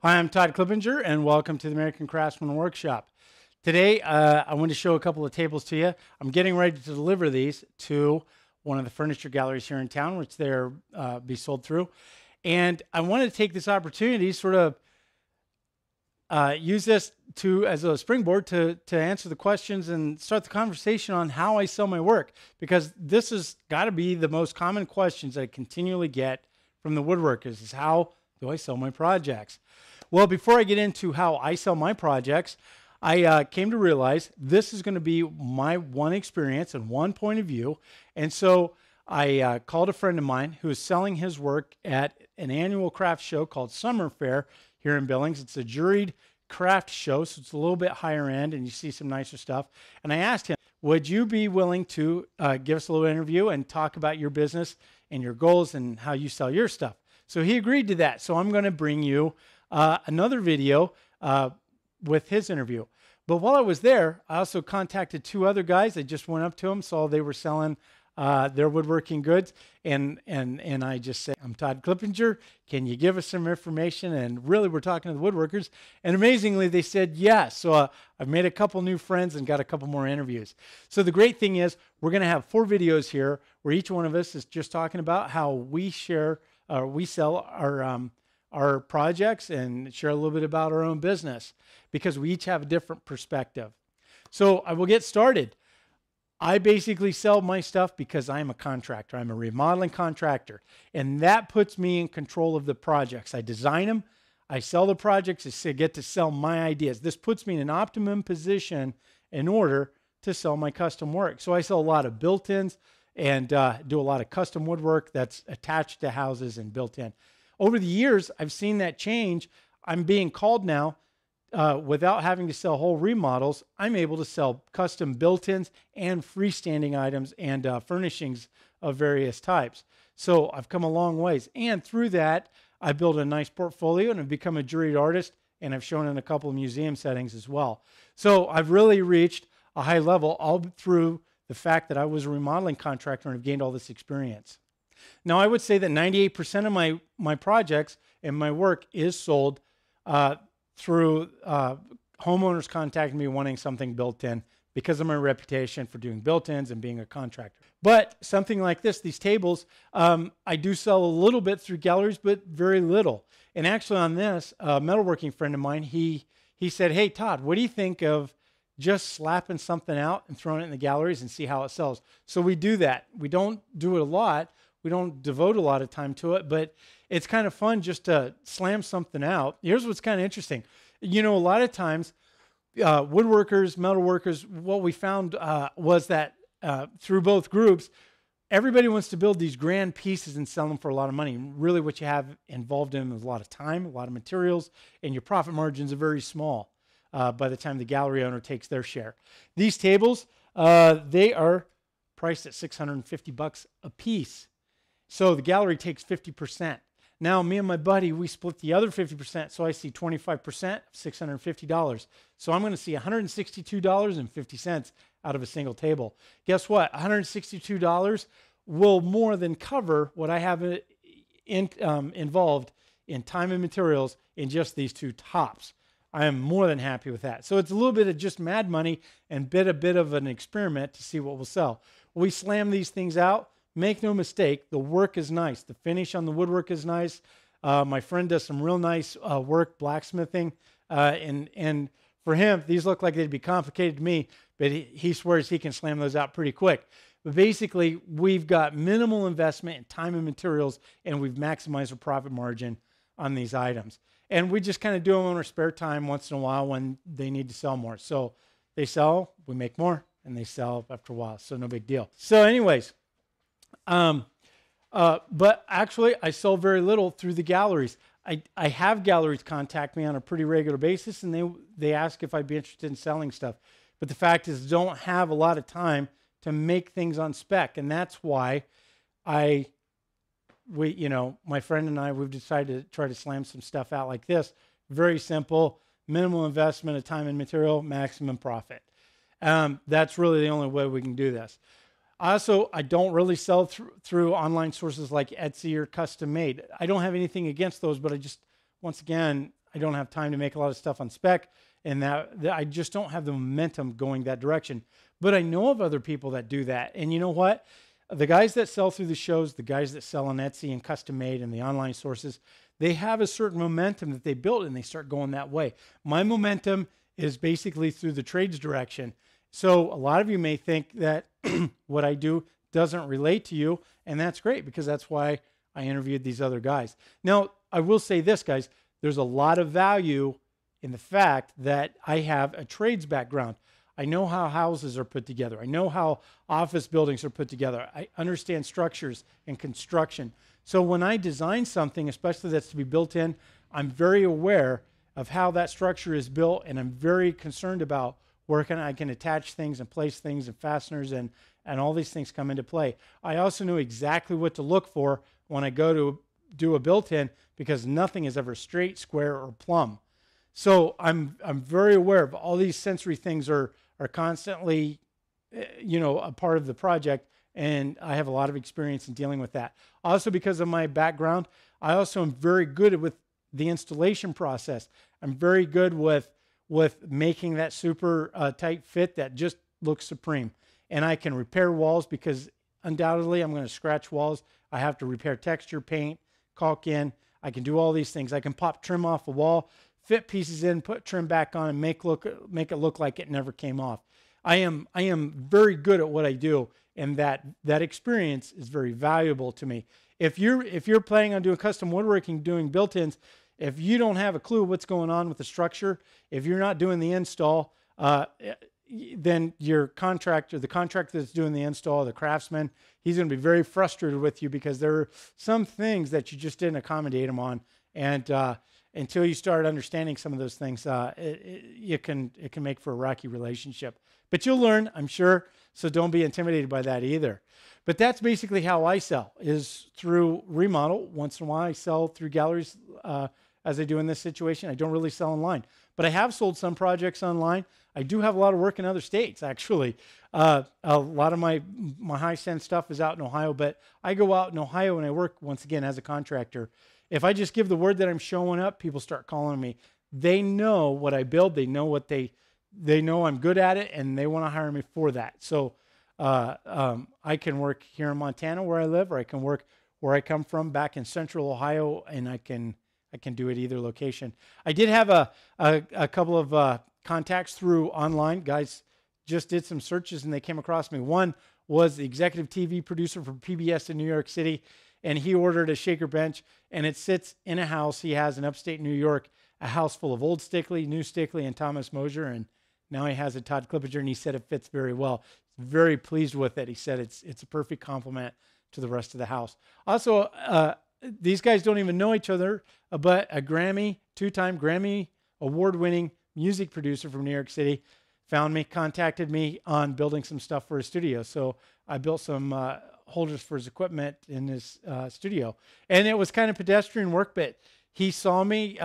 Hi, I'm Todd Clippinger, and welcome to the American Craftsman Workshop. Today, I want to show a couple of tables to you. I'm getting ready to deliver these to one of the furniture galleries here in town, which they're be sold through. And I wanted to take this opportunity, sort of use this as a springboard to answer the questions and start the conversation on how I sell my work, because this has got to be the most common questions that I continually get from the woodworkers is how do I sell my projects? Well, before I get into how I sell my projects, I came to realize this is going to be my one experience and one point of view. And so I called a friend of mine who is selling his work at an annual craft show called Summer Fair here in Billings. It's a juried craft show, so it's a little bit higher end, and you see some nicer stuff. And I asked him, would you be willing to give us a little interview and talk about your business and your goals and how you sell your stuff? So he agreed to that. So I'm going to bring you another video with his interview. But while I was there, I also contacted two other guys. I just went up to them, saw they were selling their woodworking goods, and I just said, I'm Todd Clippinger. Can you give us some information? And really, we're talking to the woodworkers. And amazingly, they said yes. So I've made a couple new friends and got a couple more interviews. So the great thing is we're going to have 4 videos here where each one of us is just talking about how we share, we sell our projects and share a little bit about our own business, because we each have a different perspective. So I will get started. I basically sell my stuff because I'm a contractor. I'm a remodeling contractor, and that puts me in control of the projects. I design them, I sell the projects, I get to sell my ideas. This puts me in an optimum position in order to sell my custom work. So I sell a lot of built-ins and do a lot of custom woodwork that's attached to houses and built in. Over the years, I've seen that change. I'm being called now, without having to sell whole remodels, I'm able to sell custom built-ins and freestanding items and furnishings of various types. So I've come a long ways. And through that, I built a nice portfolio and I've become a juried artist, and I've shown in a couple of museum settings as well. So I've really reached a high level all through the fact that I was a remodeling contractor and I've gained all this experience. Now, I would say that 98% of my projects and my work is sold through homeowners contacting me wanting something built in because of my reputation for doing built-ins and being a contractor. But something like this, these tables, I do sell a little bit through galleries, but very little. And actually on this, a metalworking friend of mine, he said, hey, Todd, what do you think of just slapping something out and throwing it in the galleries and see how it sells? So we do that. We don't do it a lot. We don't devote a lot of time to it, but it's kind of fun just to slam something out. Here's what's kind of interesting. You know, a lot of times, woodworkers, metalworkers, what we found was that through both groups, everybody wants to build these grand pieces and sell them for a lot of money. Really what you have involved in is a lot of time, a lot of materials, and your profit margins are very small by the time the gallery owner takes their share. These tables, they are priced at $650 a piece. So the gallery takes 50%. Now, me and my buddy, we split the other 50%, so I see 25%, $650. So I'm going to see $162.50 out of a single table. Guess what? $162 will more than cover what I have involved in time and materials in just these 2 tops. I am more than happy with that. So it's a little bit of just mad money and a bit of an experiment to see what will sell. We slam these things out. Make no mistake, the work is nice. The finish on the woodwork is nice. My friend does some real nice work, blacksmithing. And for him, these look like they'd be complicated to me, but he swears he can slam those out pretty quick. But basically, we've got minimal investment in time and materials, and we've maximized our profit margin on these items. And we just kind of do them on our spare time once in a while when they need to sell more. So they sell, we make more, and they sell after a while. So no big deal. So anyways, but actually I sell very little through the galleries. I have galleries contact me on a pretty regular basis, and they ask if I'd be interested in selling stuff. But the fact is, don't have a lot of time to make things on spec. And that's why my friend and I, we've decided to try to slam some stuff out like this. Very simple, minimal investment of time and material, maximum profit. That's really the only way we can do this. Also, I don't really sell through online sources like Etsy or Custom Made. I don't have anything against those, but once again, I don't have time to make a lot of stuff on spec, and that I just don't have the momentum going that direction. But I know of other people that do that. And you know what? The guys that sell through the shows, the guys that sell on Etsy and custom made and the online sources, they have a certain momentum that they built and they start going that way. My momentum is basically through the trades direction. So a lot of you may think that what I do doesn't relate to you, and that's great because that's why I interviewed these other guys. Now, I will say this, guys, there's a lot of value in the fact that I have a trades background. I know how houses are put together. I know how office buildings are put together. I understand structures and construction. So when I design something, especially that's to be built in, I'm very aware of how that structure is built, and I'm very concerned about where I can attach things and place things and fasteners and all these things come into play. I also know exactly what to look for when I go to do a built-in because nothing is ever straight, square, or plumb. So I'm very aware of all these sensory things are constantly, a part of the project, and I have a lot of experience in dealing with that. Also, because of my background, I also am very good with the installation process. I'm very good with making that super tight fit that just looks supreme. And I can repair walls because undoubtedly I'm going to scratch walls. I have to repair texture, paint, caulk in. I can do all these things. I can pop trim off a wall, fit pieces in, put trim back on, and make it look like it never came off. I am very good at what I do, and that experience is very valuable to me. If you're planning on doing custom woodworking, doing built-ins, if you don't have a clue what's going on with the structure, if you're not doing the install, then your contractor, the contractor that's doing the install, the craftsman, he's going to be very frustrated with you because there are some things that you just didn't accommodate him on. And until you start understanding some of those things, it can make for a rocky relationship. But you'll learn, I'm sure, so don't be intimidated by that either. But that's basically how I sell, is through remodel. Once in a while, I sell through galleries as I do in this situation. I don't really sell online. But I have sold some projects online. I do have a lot of work in other states, actually. A lot of my high-end stuff is out in Ohio, but I go out in Ohio and I work, once again, as a contractor. If I just give the word that I'm showing up, people start calling me. They know what I build. They know what they know I'm good at it, and they want to hire me for that. So I can work here in Montana where I live, or I can work where I come from back in central Ohio, and I can do it either location. I did have a couple of contacts through online. Guys just did some searches, and they came across me. One was the executive TV producer for PBS in New York City, and he ordered a shaker bench, and it sits in a house he has in upstate New York, a house full of old Stickley, new Stickley, and Thomas Mosier, and now he has a Todd Clippinger, and he said it fits very well. He's very pleased with it. He said it's a perfect complement to the rest of the house. Also, these guys don't even know each other, but a two-time Grammy award-winning music producer from New York City found me, contacted me on building some stuff for his studio. So I built some holders for his equipment in his studio. And it was kind of pedestrian work, but he saw me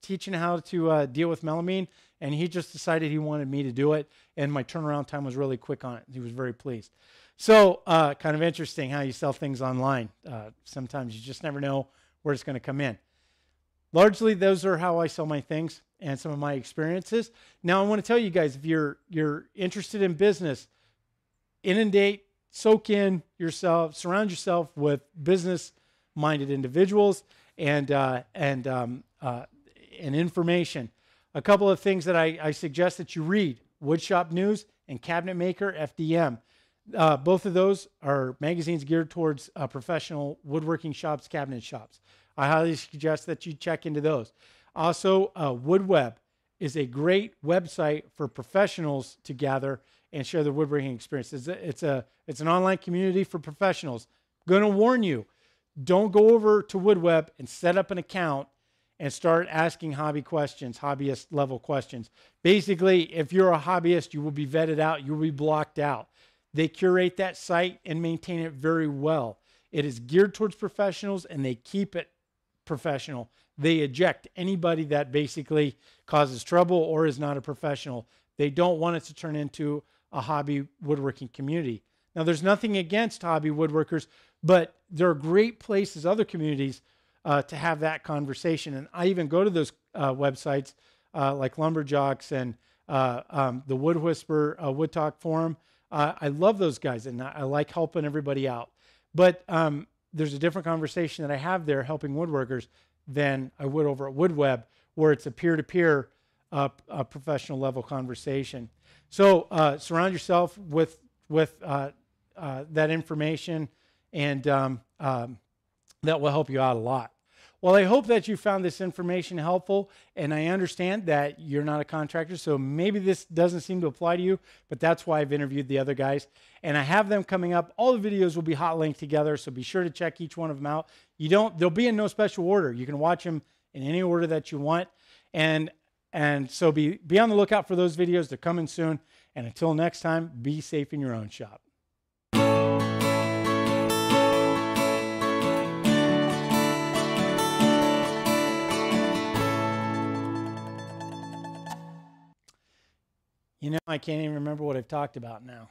teaching how to deal with melamine, and he just decided he wanted me to do it. And my turnaround time was really quick on it. He was very pleased. So kind of interesting how you sell things online. Sometimes you just never know where it's going to come in. Largely, those are how I sell my things and some of my experiences. Now, I want to tell you guys, if you're interested in business, inundate, soak in yourself, surround yourself with business-minded individuals and information. A couple of things that I suggest that you read: Woodshop News and Cabinet Maker FDM. Both of those are magazines geared towards professional woodworking shops, cabinet shops. I highly suggest that you check into those. Also, WoodWeb is a great website for professionals to gather and share their woodworking experience. It's an online community for professionals. I'm going to warn you, don't go over to WoodWeb and set up an account and start asking hobbyist level questions. Basically, if you're a hobbyist, you will be vetted out. You will be blocked out. They curate that site and maintain it very well. It is geared towards professionals, and they keep it professional. They eject anybody that basically causes trouble or is not a professional. They don't want it to turn into a hobby woodworking community. Now, there's nothing against hobby woodworkers, but there are great places, other communities, to have that conversation. And I even go to those websites like Lumberjocks and the Wood Whisper Wood Talk Forum. I love those guys, and I like helping everybody out. But there's a different conversation that I have there helping woodworkers than I would over at WoodWeb, where it's a peer-to-peer a professional level conversation. So surround yourself with that information, and that will help you out a lot. Well, I hope that you found this information helpful, and I understand that you're not a contractor, so maybe this doesn't seem to apply to you, but that's why I've interviewed the other guys, and I have them coming up. All the videos will be hot linked together, so be sure to check each one of them out. They'll be in no special order. You can watch them in any order that you want, and so be on the lookout for those videos. They're coming soon, and until next time, be safe in your own shop. You know, I can't even remember what I've talked about now.